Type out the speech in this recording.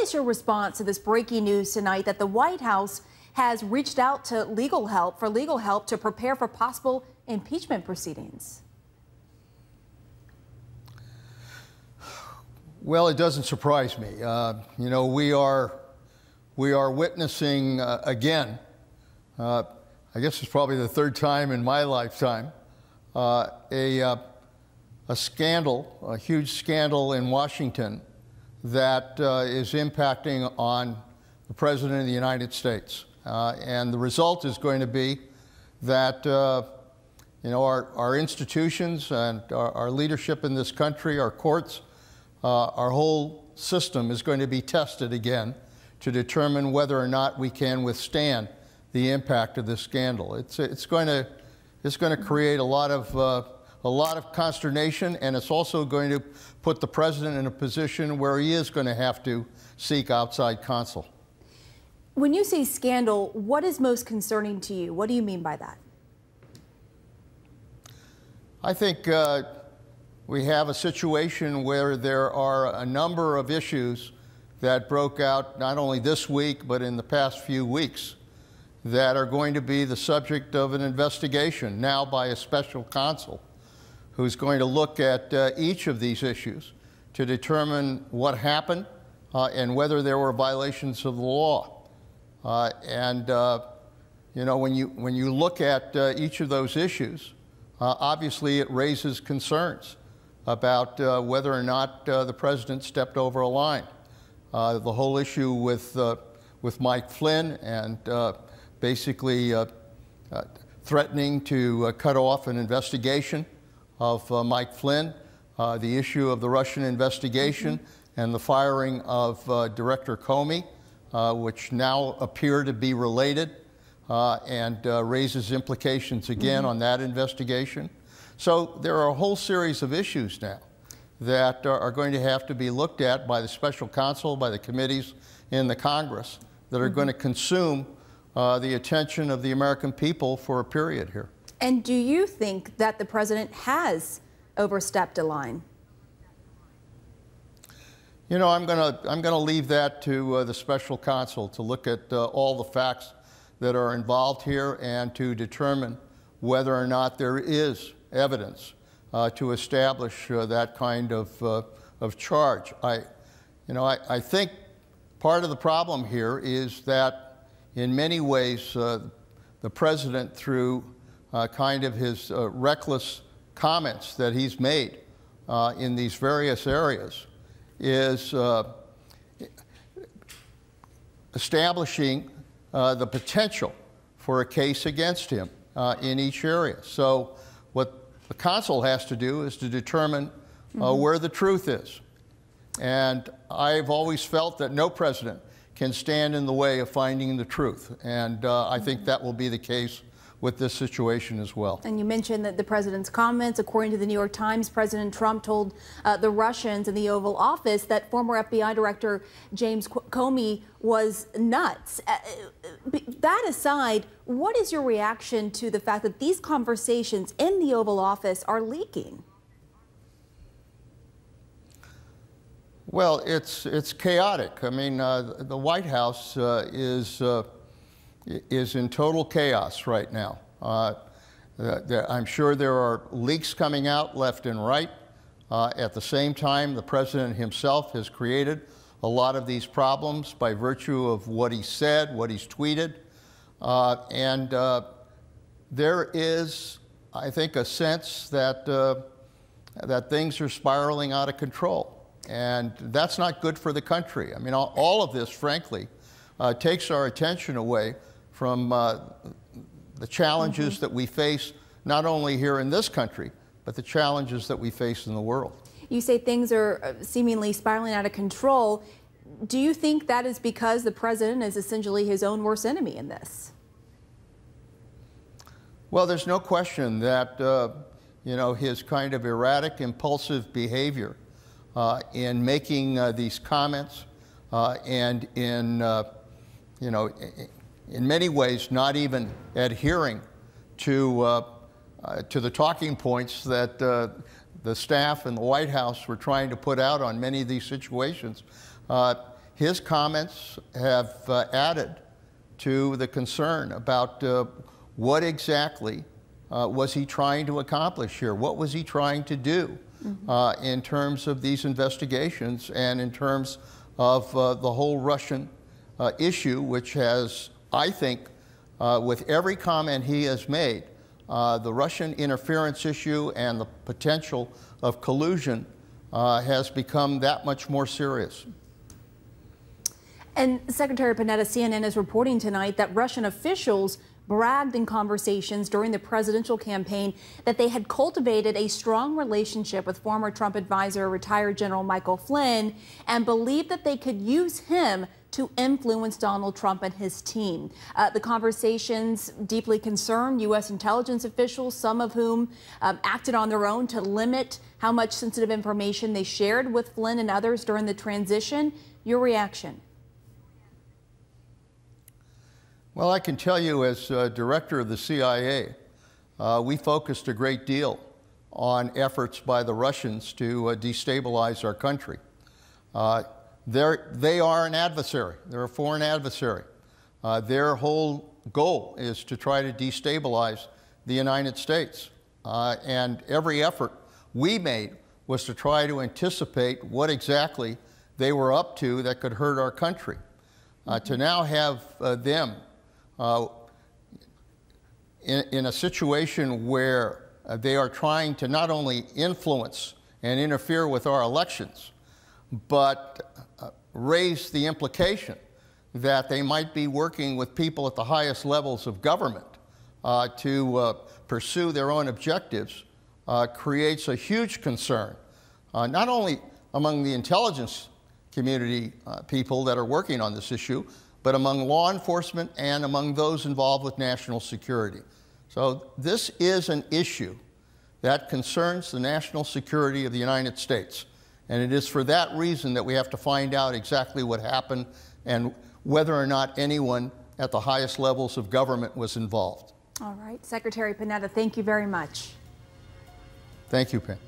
is your response to this breaking news tonight that the White House has reached out to legal help to prepare for possible impeachment proceedings? Well, it doesn't surprise me. You know, we are witnessing again. I guess it's probably the third time in my lifetime, a scandal, a huge scandal in Washington that is impacting on the President of the United States. And the result is going to be that you know, our institutions and our leadership in this country, our courts, our whole system is going to be tested again to determine whether or not we can withstand the impact of this scandal. It's going to create a lot of consternation, and it's also going to put the president in a position where he is going to have to seek outside counsel. When you say scandal, what is most concerning to you? What do you mean by that? I think we have a situation where there are a number of issues that broke out not only this week, but in the past few weeks, that are going to be the subject of an investigation now by a special counsel who's going to look at each of these issues to determine what happened and whether there were violations of the law. You know, when you look at each of those issues, obviously it raises concerns about whether or not the president stepped over a line. The whole issue with Mike Flynn and basically threatening to cut off an investigation of Mike Flynn, the issue of the Russian investigation and the firing of Director Comey, which now appear to be related and raises implications again on that investigation. So there are a whole series of issues now that are going to have to be looked at by the special counsel, by the committees in the Congress that are going to consume the attention of the American people for a period here. And do you think that the president has overstepped a line? You know, I'm gonna leave that to the special counsel to look at all the facts that are involved here and to determine whether or not there is evidence to establish that kind of charge. I think part of the problem here is that in many ways the president, through kind of his reckless comments that he's made in these various areas, is establishing the potential for a case against him in each area. So what the counsel has to do is to determine where the truth is. And I've always felt that no president can stand in the way of finding the truth. And I think that will be the case with this situation as well. And you mentioned that the president's comments. According to the New York Times, President Trump told the Russians in the Oval Office that former FBI Director James Comey was nuts. That aside, what is your reaction to the fact that these conversations in the Oval Office are leaking? Well, it's chaotic. I mean, the White House is in total chaos right now. I'm sure there are leaks coming out left and right. At the same time, the president himself has created a lot of these problems by virtue of what he said, what he's tweeted. There is, I think, a sense that, that things are spiraling out of control. And that's not good for the country. I mean, all of this, frankly, takes our attention away from the challenges that we face, not only here in this country, but the challenges that we face in the world. You say things are seemingly spiraling out of control. Do you think that is because the president is essentially his own worst enemy in this? Well, there's no question that, you know, his kind of erratic, impulsive behavior in making these comments and in, you know, in many ways not even adhering to the talking points that the staff and the White House were trying to put out on many of these situations, his comments have added to the concern about what exactly was he trying to accomplish here? What was he trying to do in terms of these investigations and in terms of the whole Russian issue, which has, I think, with every comment he has made, the Russian interference issue and the potential of collusion has become that much more serious. And Secretary Panetta, CNN is reporting tonight that Russian officials bragged in conversations during the presidential campaign that they had cultivated a strong relationship with former Trump advisor, retired General Michael Flynn, and believed that they could use him to influence Donald Trump and his team. The conversations deeply concerned U.S. intelligence officials, some of whom acted on their own to limit how much sensitive information they shared with Flynn and others during the transition. Your reaction? Well, I can tell you, as director of the CIA, we focused a great deal on efforts by the Russians to destabilize our country. They are an adversary. They're a foreign adversary. Their whole goal is to try to destabilize the United States. And every effort we made was to try to anticipate what exactly they were up to that could hurt our country. To now have them in a situation where they are trying to not only influence and interfere with our elections, but raise the implication that they might be working with people at the highest levels of government to pursue their own objectives, creates a huge concern, not only among the intelligence community people that are working on this issue, but among law enforcement and among those involved with national security. So this is an issue that concerns the national security of the United States. And it is for that reason that we have to find out exactly what happened and whether or not anyone at the highest levels of government was involved. All right, Secretary Panetta, thank you very much. Thank you, Pam.